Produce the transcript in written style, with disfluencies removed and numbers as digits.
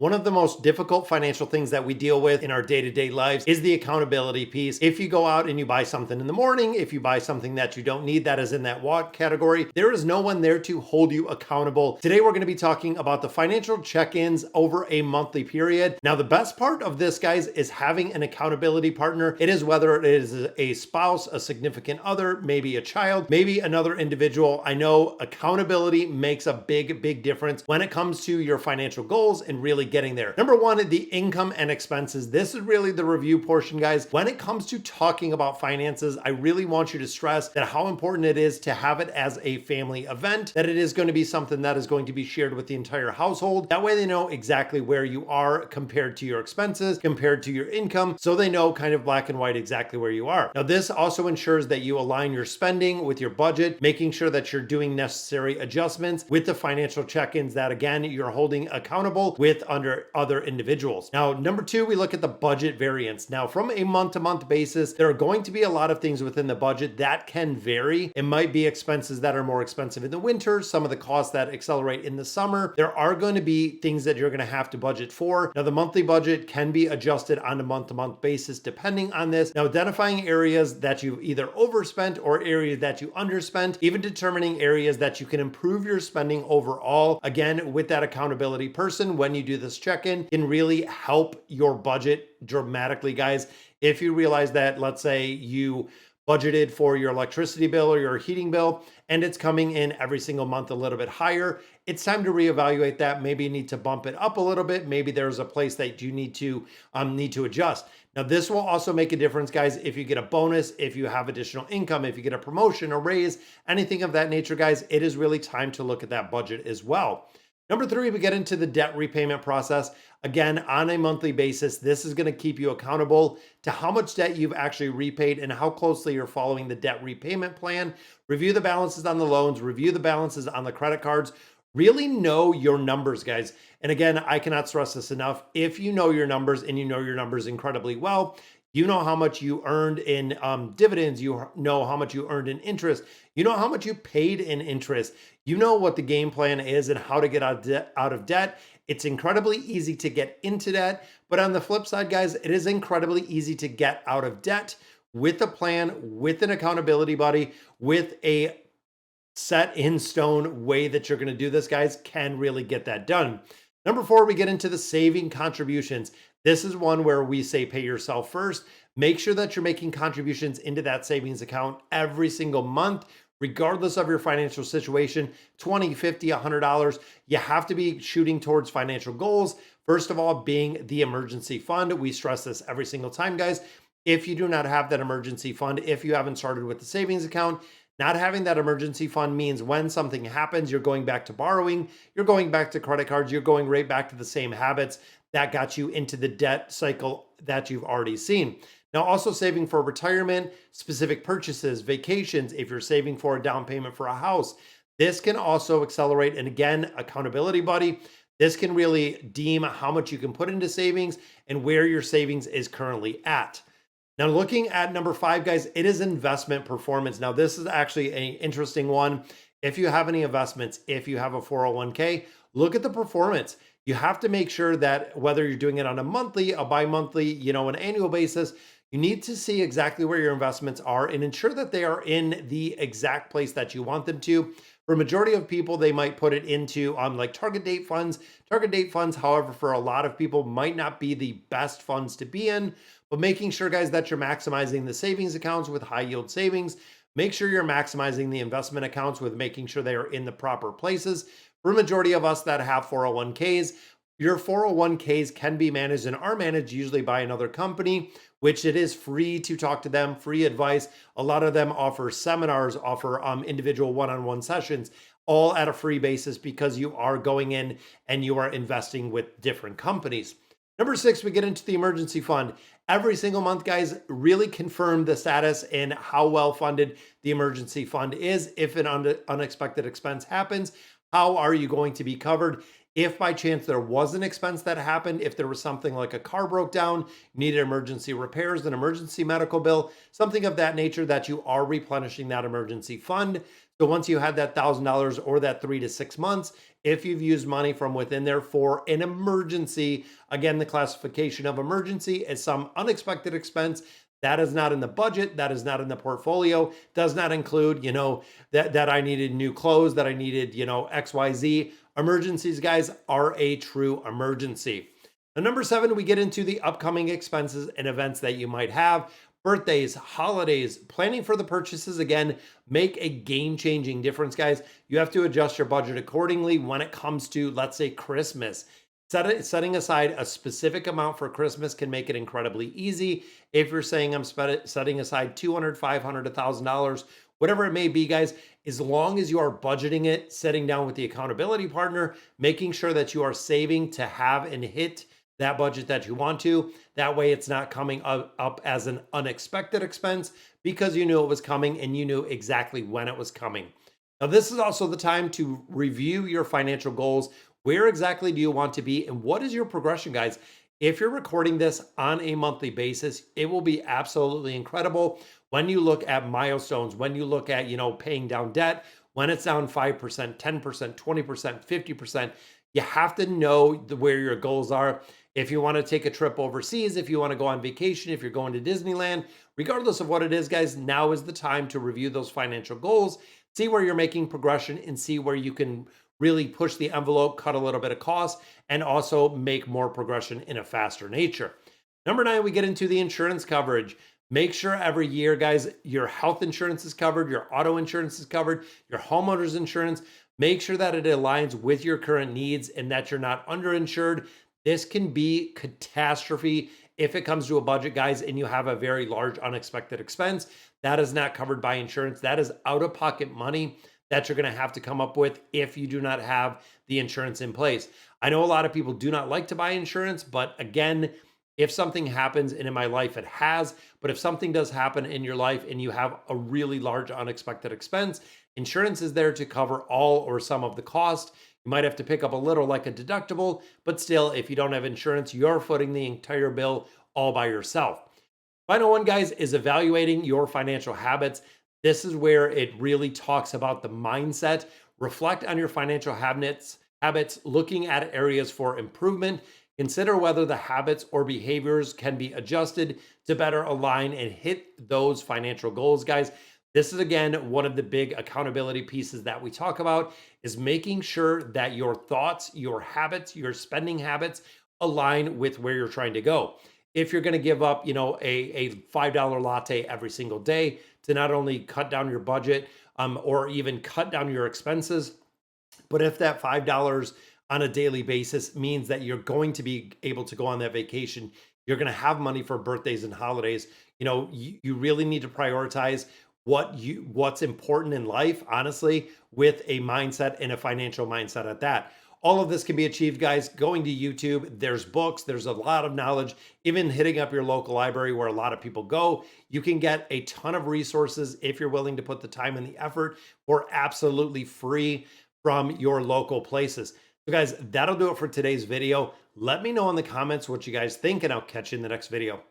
One of the most difficult financial things that we deal with in our day-to-day lives is the accountability piece. If you go out and you buy something in the morning, if you buy something that you don't need that is in that want category, there is no one there to hold you accountable. Today, we're going to be talking about the financial check-ins over a monthly period. Now, the best part of this, guys, is having an accountability partner. It is whether it is a spouse, a significant other, maybe a child, maybe another individual. I know accountability makes a big difference when it comes to your financial goals and really getting there. Number one, the income and expenses. This is really the review portion, guys. When it comes to talking about finances, I really want you to stress that how important it is to have it as a family event, that it is going to be something that is going to be shared with the entire household. That way they know exactly where you are compared to your expenses, compared to your income, so they know kind of black and white exactly where you are. Now, this also ensures that you align your spending with your budget, making sure that you're doing necessary adjustments with the financial check-ins that, again, you're holding accountable with under other individuals. Now, number two, we look at the budget variance. Now, from a month-to-month basis, there are going to be a lot of things within the budget that can vary. It might be expenses that are more expensive in the winter, some of the costs that accelerate in the summer. There are going to be things that you're going to have to budget for. Now, the monthly budget can be adjusted on a month-to-month basis depending on this. Now, identifying areas that you've either overspent or areas that you underspent, even determining areas that you can improve your spending overall. Again, with that accountability person, when you do this check-in, can really help your budget dramatically, guys. If you realize that, let's say you budgeted for your electricity bill or your heating bill, and it's coming in every single month a little bit higher, it's time to reevaluate that. Maybe you need to bump it up a little bit. Maybe there's a place that you need to adjust. Now, this will also make a difference, guys, if you get a bonus, if you have additional income, if you get a promotion, a raise, anything of that nature, guys. It is really time to look at that budget as well. Number three, we get into the debt repayment process. Again, on a monthly basis, this is going to keep you accountable to how much debt you've actually repaid and how closely you're following the debt repayment plan. Review the balances on the loans, review the balances on the credit cards. Really know your numbers, guys. And again, I cannot stress this enough. If you know your numbers and you know your numbers incredibly well, you know how much you earned in dividends. You know how much you earned in interest. You know how much you paid in interest. You know what the game plan is and how to get out of debt. It's incredibly easy to get into debt. But on the flip side, guys, it is incredibly easy to get out of debt with a plan, with an accountability buddy, with a set in stone way that you're going to do this, guys, can really get that done. Number four, we get into the saving contributions. This is one where we say pay yourself first. Make sure that you're making contributions into that savings account every single month, regardless of your financial situation, $20, $50, $100. You have to be shooting towards financial goals. First of all, being the emergency fund. We stress this every single time, guys. If you do not have that emergency fund, if you haven't started with the savings account, not having that emergency fund means when something happens, you're going back to borrowing, you're going back to credit cards, you're going right back to the same habits that got you into the debt cycle that you've already seen. Now, also saving for retirement, specific purchases, vacations, if you're saving for a down payment for a house, this can also accelerate. And again, accountability buddy, this can really deem how much you can put into savings and where your savings is currently at. Now, looking at number five, guys, it is investment performance. Now, this is actually an interesting one. If you have any investments, if you have a 401k, look at the performance. You have to make sure that whether you're doing it on a monthly, a bi-monthly, an annual basis, you need to see exactly where your investments are and ensure that they are in the exact place that you want them to. For a majority of people, they might put it into like target date funds. Target date funds, however, for a lot of people might not be the best funds to be in, but making sure, guys, that you're maximizing the savings accounts with high yield savings. Make sure you're maximizing the investment accounts with making sure they are in the proper places. For a majority of us that have 401ks, your 401ks can be managed and are managed usually by another company, which it is free to talk to them, free advice. A lot of them offer seminars, offer individual one-on-one sessions, all at a free basis because you are going in and you are investing with different companies. Number six, we get into the emergency fund. Every single month, guys, really confirm the status and how well funded the emergency fund is. If an unexpected expense happens, how are you going to be covered? If by chance there was an expense that happened, if there was something like a car broke down, needed emergency repairs, an emergency medical bill, something of that nature, that you are replenishing that emergency fund So once you had that $1,000 or that 3 to 6 months, if you've used money from within there for an emergency, again, the classification of emergency is some unexpected expense that is not in the budget, that is not in the portfolio, does not include, that I needed new clothes, that I needed, XYZ. Emergencies, guys, are a true emergency. Now, number 7, we get into the upcoming expenses and events that you might have. Birthdays, holidays, planning for the purchases, again, make a game-changing difference, guys. You have to adjust your budget accordingly when it comes to, let's say, Christmas. Setting aside a specific amount for Christmas can make it incredibly easy. If you're saying I'm setting aside $200, $500, $1,000, whatever it may be, guys, as long as you are budgeting it, sitting down with the accountability partner, making sure that you are saving to have and hit that budget that you want to. That way it's not coming up as an unexpected expense because you knew it was coming and you knew exactly when it was coming. Now, this is also the time to review your financial goals. Where exactly do you want to be and what is your progression, guys? If you're recording this on a monthly basis, it will be absolutely incredible when you look at milestones, when you look at, paying down debt, when it's down 5%, 10%, 20%, 50%. You have to know where your goals are. If you want to take a trip overseas, if you want to go on vacation, if you're going to Disneyland, regardless of what it is, guys, now is the time to review those financial goals, see where you're making progression, and see where you can really push the envelope, cut a little bit of cost, and also make more progression in a faster nature. Number 9, we get into the insurance coverage. Make sure every year, guys, your health insurance is covered, your auto insurance is covered, your homeowner's insurance. Make sure that it aligns with your current needs and that you're not underinsured. This can be catastrophe if it comes to a budget, guys, and you have a very large unexpected expense. That is not covered by insurance. That is out-of-pocket money that you're going to have to come up with if you do not have the insurance in place. I know a lot of people do not like to buy insurance, but again, if something happens, and in my life it has, but if something does happen in your life and you have a really large unexpected expense, insurance is there to cover all or some of the cost. You might have to pick up a little like a deductible, but still, if you don't have insurance, you're footing the entire bill all by yourself. Final one, guys, is evaluating your financial habits. This is where it really talks about the mindset. Reflect on your financial habits, looking at areas for improvement. Consider whether the habits or behaviors can be adjusted to better align and hit those financial goals, guys. This is, again, one of the big accountability pieces that we talk about is making sure that your thoughts, your habits, your spending habits align with where you're trying to go. If you're going to give up, a $5 latte every single day to not only cut down your budget or even cut down your expenses, but if that $5 on a daily basis means that you're going to be able to go on that vacation, you're going to have money for birthdays and holidays, you really need to prioritize what's important in life, honestly, with a mindset and a financial mindset at that. All of this can be achieved, guys, going to YouTube. There's books, there's a lot of knowledge, even hitting up your local library where a lot of people go. You can get a ton of resources if you're willing to put the time and the effort for absolutely free from your local places. So guys, that'll do it for today's video. Let me know in the comments what you guys think, and I'll catch you in the next video.